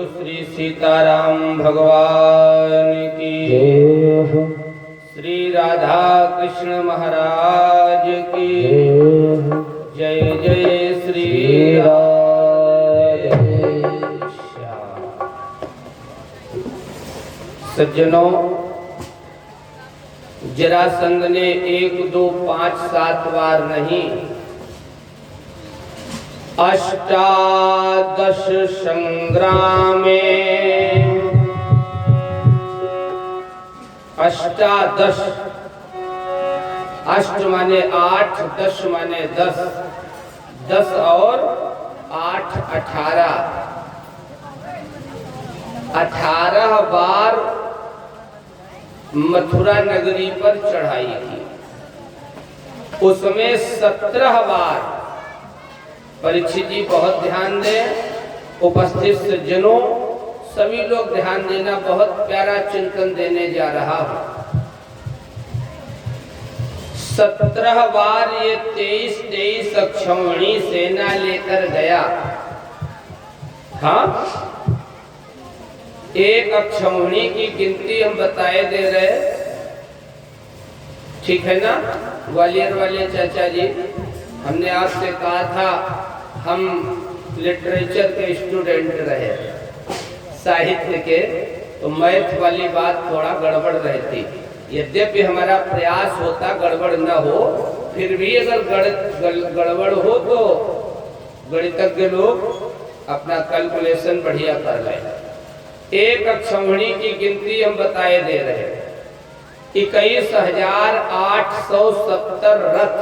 बोलो श्री सीताराम भगवान की जय हो। श्री राधा कृष्ण महाराज की जय जय श्री राधे श्याम। सज्जनों, जरासंध ने 1 2 5 7 बार नहीं, अष्टादश संग्रामे, अष्टादश, अष्ट माने 8, 10 माने 10, 10 और 8 18, 18 बार मथुरा नगरी पर चढ़ाई की। उसमें 17 बार, परीक्षित जी बहुत ध्यान दें, उपस्थित सज्जनों सभी लोग ध्यान देना, बहुत प्यारा चिंतन देने जा रहा हूं। 17 बार ये 23 अक्षौहिणी सेना लेकर गया। हाँ, एक अक्षौहिणी की गिनती हम बताए दे रहे, ठीक है ना ग्वालियर वाले चाचा जी? हमने आपसे कहा था हम लिटरेचर के स्टूडेंट रहे, साहित्य के, तो मैथ वाली बात थोड़ा गड़बड़ रहती। यद्यपि हमारा प्रयास होता गड़बड़ न हो, फिर भी अगर गड़बड़ हो तो गणितज्ञ लोग अपना कैलकुलेशन बढ़िया कर लें। एक अक्षौहिणी की गिनती हम बताए दे रहे, 21,870 रथ,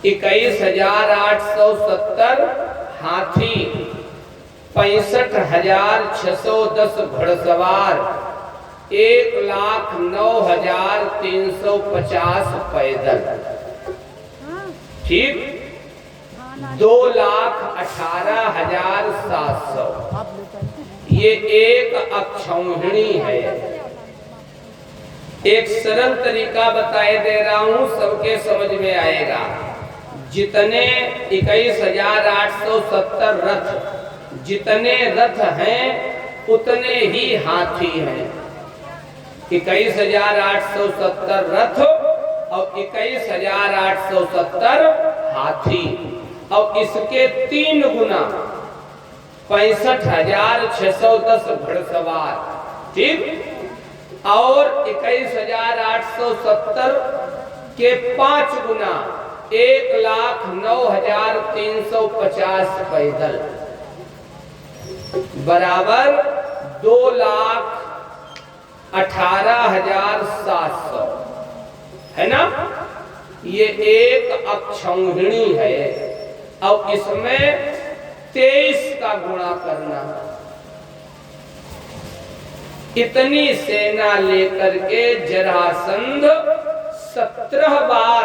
21,870 हाथी, 65,610 घुड़सवार, 1,09,350 पैदल, ठीक, 2,18,700। ये एक अक्षौहिणी है। एक सरल तरीका बताए दे रहा हूं, सबके समझ में आएगा। जितने 21,870 रथ, जितने रथ हैं उतने ही हाथी हैं। 21,870 रथ और 21,870 हाथी, और इसके 3 गुना 65,610 घुड़सवार, ठीक, और 21,870 के 5 गुना 1,09,350 पैदल, बराबर 2,18,700, है ना? ये एक अक्षौहिणी है, और इसमें 23 का गुणा करना। इतनी सेना लेकर के जरासंध 17 बार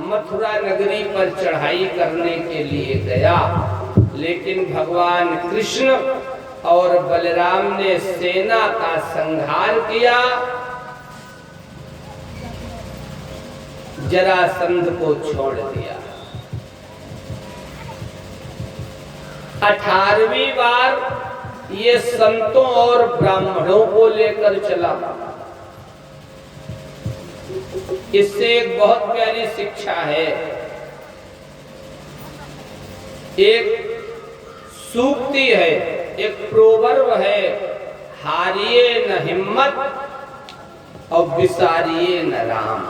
मथुरा नगरी पर चढ़ाई करने के लिए गया, लेकिन भगवान कृष्ण और बलराम ने सेना का संहार किया, जरासंध को छोड़ दिया। 18वीं बार ये संतों और ब्राह्मणों को लेकर चला। इससे एक बहुत प्यारी शिक्षा है। एक सूक्ति है, एक प्रोवर्ब है, हारिए न हिम्मत और विसारिए न राम।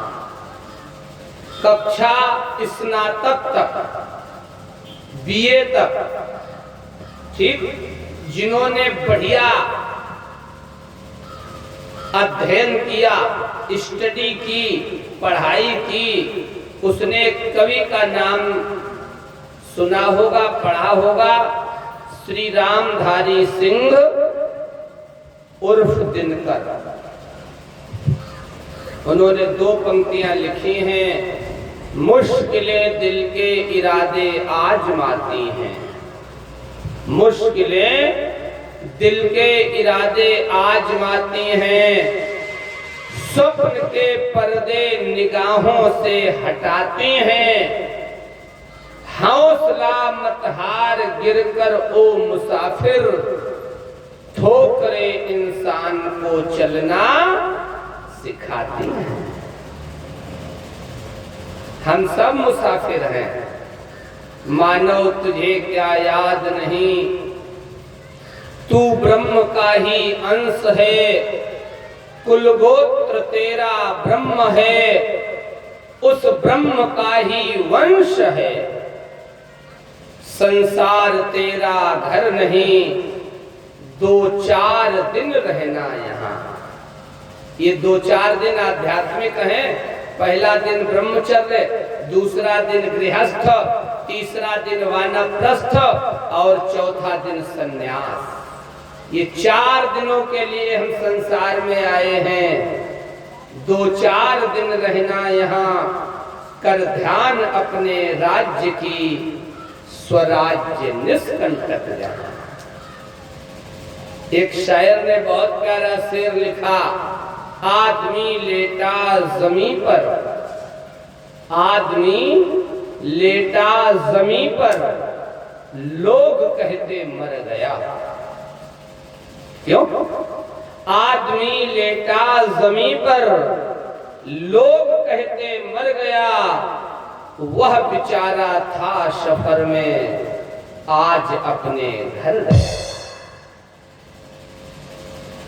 कक्षा स्नातक तक, बीए तक, ठीक, जिन्होंने बढ़िया अध्ययन किया, स्टडी की, पढ़ाई की, उसने कवि का नाम सुना होगा, पढ़ा होगा, श्री रामधारी सिंह उर्फ दिनकर। उन्होंने 2 पंक्तियां लिखी हैं, मुश्किलें दिल के इरादे आजमाती हैं, मुश्किलें दिल के इरादे आजमाती हैं, स्वप्न के पर्दे निगाहों से हटाती हैं, हौसला मत हार गिरकर ओ मुसाफिर, ठोकरें इंसान को चलना सिखाती हैं। हम सब मुसाफिर हैं। मानव तुझे क्या याद नहीं, तू ब्रह्म का ही अंश है, कुल गोत्र तेरा ब्रह्म है, उस ब्रह्म का ही वंश है। संसार तेरा घर नहीं, 2-4 दिन रहना यहाँ। ये 2-4 दिन आध्यात्मिक हैं। पहला दिन ब्रह्मचर्य, दूसरा दिन गृहस्थ, तीसरा दिन वानप्रस्थ और चौथा दिन सन्यास। ये 4 दिनों के लिए हम संसार में आए हैं। 2-4 दिन रहना यहाँ, कर ध्यान अपने राज्य की, स्वराज्य निष्कंटक यहाँ। एक शायर ने बहुत प्यारा शेर लिखा, आदमी लेटा जमीन पर, आदमी लेटा जमीन पर, लोग कहते मर गया। क्यों? आदमी लेटा जमीन पर, लोग कहते मर गया, वह बेचारा था सफर में, आज अपने घर गया।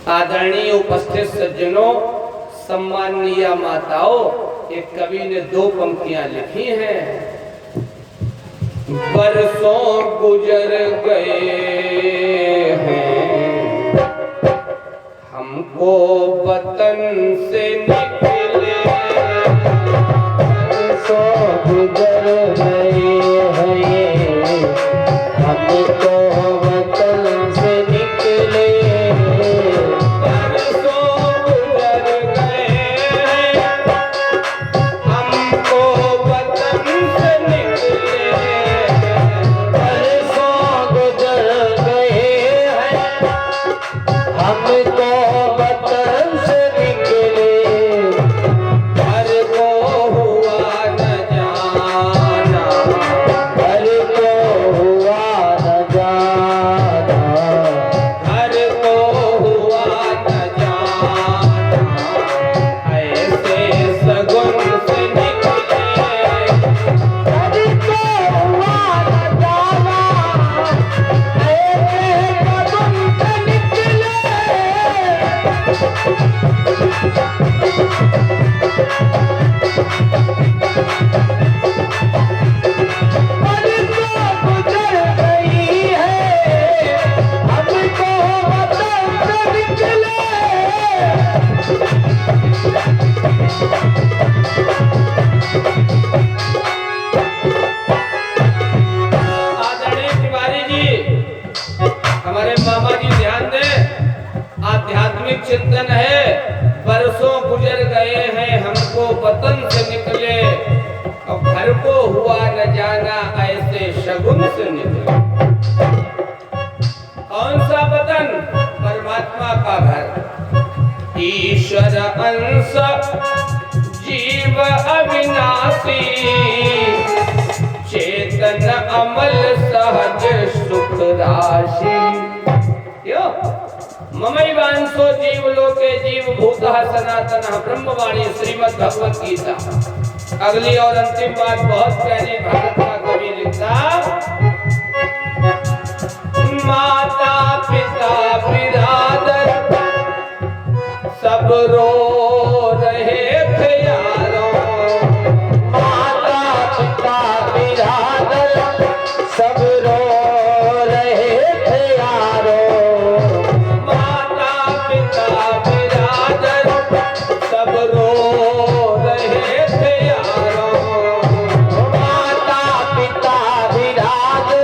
आदरणीय उपस्थित सज्जनों, सम्माननीय माताओं, एक कवि ने 2 पंक्तियां लिखी हैं। बरसों गुजर गए हैं, हमको वतन से निकले, बरसों गुजर गए हैं, हमको वतन से निकले, चिंतन है। बरसों गुजर गए हैं, हमको वतन से निकले, अब घर को हुआ न जाना, ऐसे शगुन से निकले। कौन सा वतन? परमात्मा का घर। ईश्वर अंश जीव अविनाशी, चेतन अमल सहज सुख राशि। क्यों? ममैवांसो जीवलोके जीवभूतः सनातनः ब्रह्मवाणी श्रीमद् भगवत गीता। अगली और अंतिम बात बहुत प्यारी, भारत का कवि लिखता, माता पिता बिरादर सब रो रहे थे यारों, माता पिता बिरादर सब रो रहे थे यारों, सब रो रहे थे यारों, माता पिता बिरादर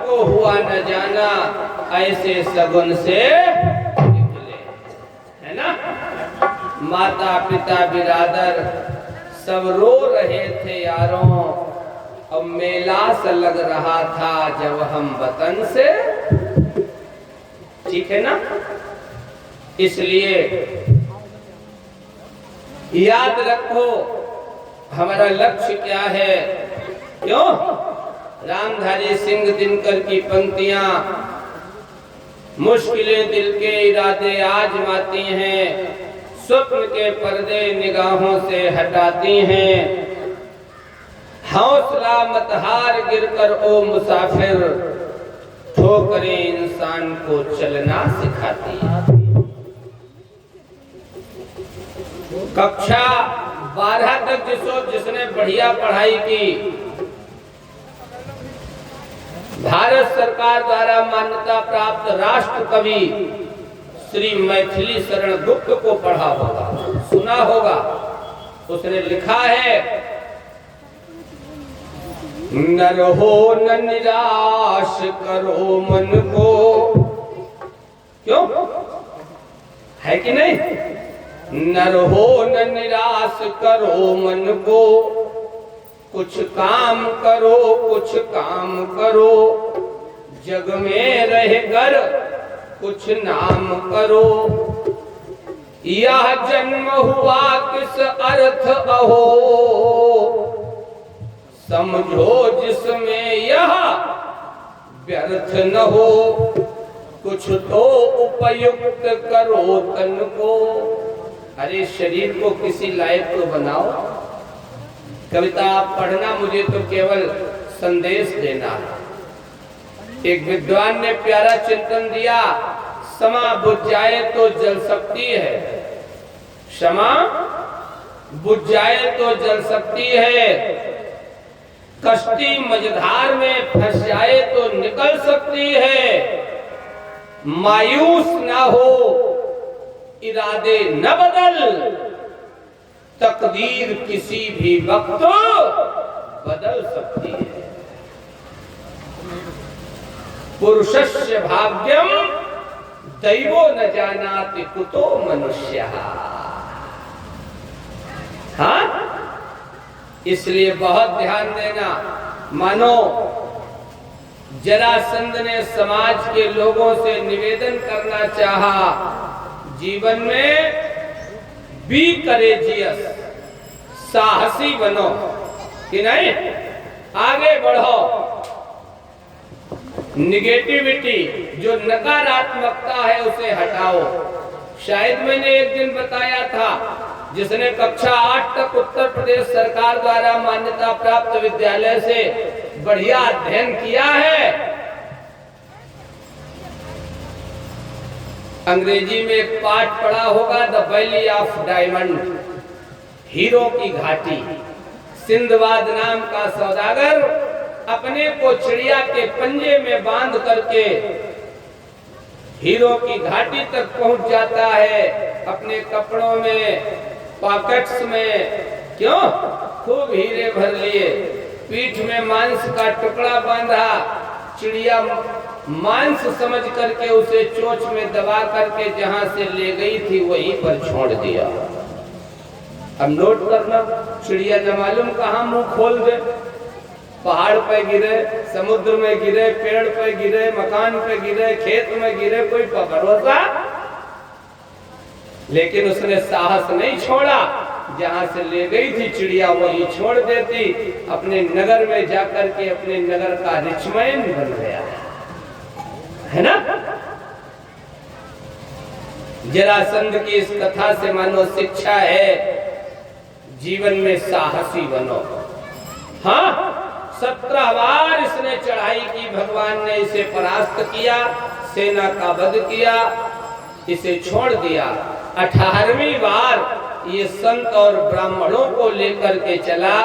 को हुआ न जाना, ऐसे सगुन से निकले। है ना? माता पिता बिरादर सब रो रहे थे यारों, अब मेला सा लग रहा था जब हम वतन से। ठीक है ना? इसलिए याद रखो हमारा लक्ष्य क्या है। क्यों? रामधारी सिंह दिनकर की पंक्तियां मुश्किलें दिल के इरादे आजमाती हैं, स्वप्न के पर्दे निगाहों से हटाती हैं। हौसला मत हार गिरकर ओ मुसाफिर, ठोकरें इंसान को चलना सिखाती हैं। कक्षा 12 तक जिसने बढ़िया पढ़ाई की, भारत सरकार द्वारा मान्यता प्राप्त राष्ट्र कवि श्री मैथिली शरण गुप्त को पढ़ा होगा, सुना होगा। उसने लिखा है, नर हो न निराश करो मन को। क्यों? है कि नहीं? नर हो न निराश करो मन को, कुछ काम करो कुछ काम करो, जग में रहकर कुछ नाम करो। यह जन्म हुआ किस अर्थ अहो, समझो जिसमें यह व्यर्थ न हो। कुछ तो उपयुक्त करो तन को। अरे शरीर को किसी लायक तो बनाओ। कविता पढ़ना मुझे तो केवल संदेश देना है। एक विद्वान ने प्यारा चिंतन दिया, क्षमा बुझ जाए तो जल सकती है। क्षमा बुझ जाए तो जल सकती है, कश्ती मझधार में फंस जाए तो निकल सकती है। मायूस ना हो, इरादे न बदल, तकदीर किसी भी वक्त बदल सकती है। पुरुषस्य भाग्यम दैवो न जानाति कुतो मनुष्यः। हाँ, इसलिए बहुत ध्यान देना। मानो जरासंध ने समाज के लोगों से निवेदन करना चाहा, जीवन में बी करेजियस, साहसी बनो कि नहीं, आगे बढ़ो। निगेटिविटी, जो नकारात्मकता है उसे हटाओ। शायद मैंने एक दिन बताया था, जिसने कक्षा 8 तक उत्तर प्रदेश सरकार द्वारा मान्यता प्राप्त विद्यालय से बढ़िया अध्ययन किया है, अंग्रेजी में एक पाठ पढ़ा होगा, the valley of diamond, hero की घाटी। सिंधबाद नाम का सौदागर अपने को चिड़िया के पंजे में बांध करके हीरो की घाटी तक पहुंच जाता है। अपने कपड़ों में, पॉकेट्स में, क्यों, खूब हीरे भर लिए, पीठ में मांस का टुकड़ा बांधा, चिड़िया मांस समझ करके उसे चोंच में दबा करके जहां से ले गई थी वहीं पर छोड़ दिया। अब नोट करना, चिड़िया न मालूम कहां मुंह खोल दे, पहाड़ पे गिरे, समुद्र में गिरे, पेड़ पे गिरे, मकान पे गिरे, खेत में गिरे, कोई भरोसा। लेकिन उसने साहस नहीं छोड़ा, जहां से ले गई थी चिड़िया वही छोड़ देती। अपने नगर में जाकर के अपने नगर का रिचमैन बन गया, है ना। जरासंध की इस कथा से मानो शिक्षा है, जीवन में साहसी बनो। हाँ, 17 बार इसने चढ़ाई की, भगवान ने इसे परास्त किया, सेना का वध किया, इसे छोड़ दिया। 18वीं बार ये संत और ब्राह्मणों को लेकर के चला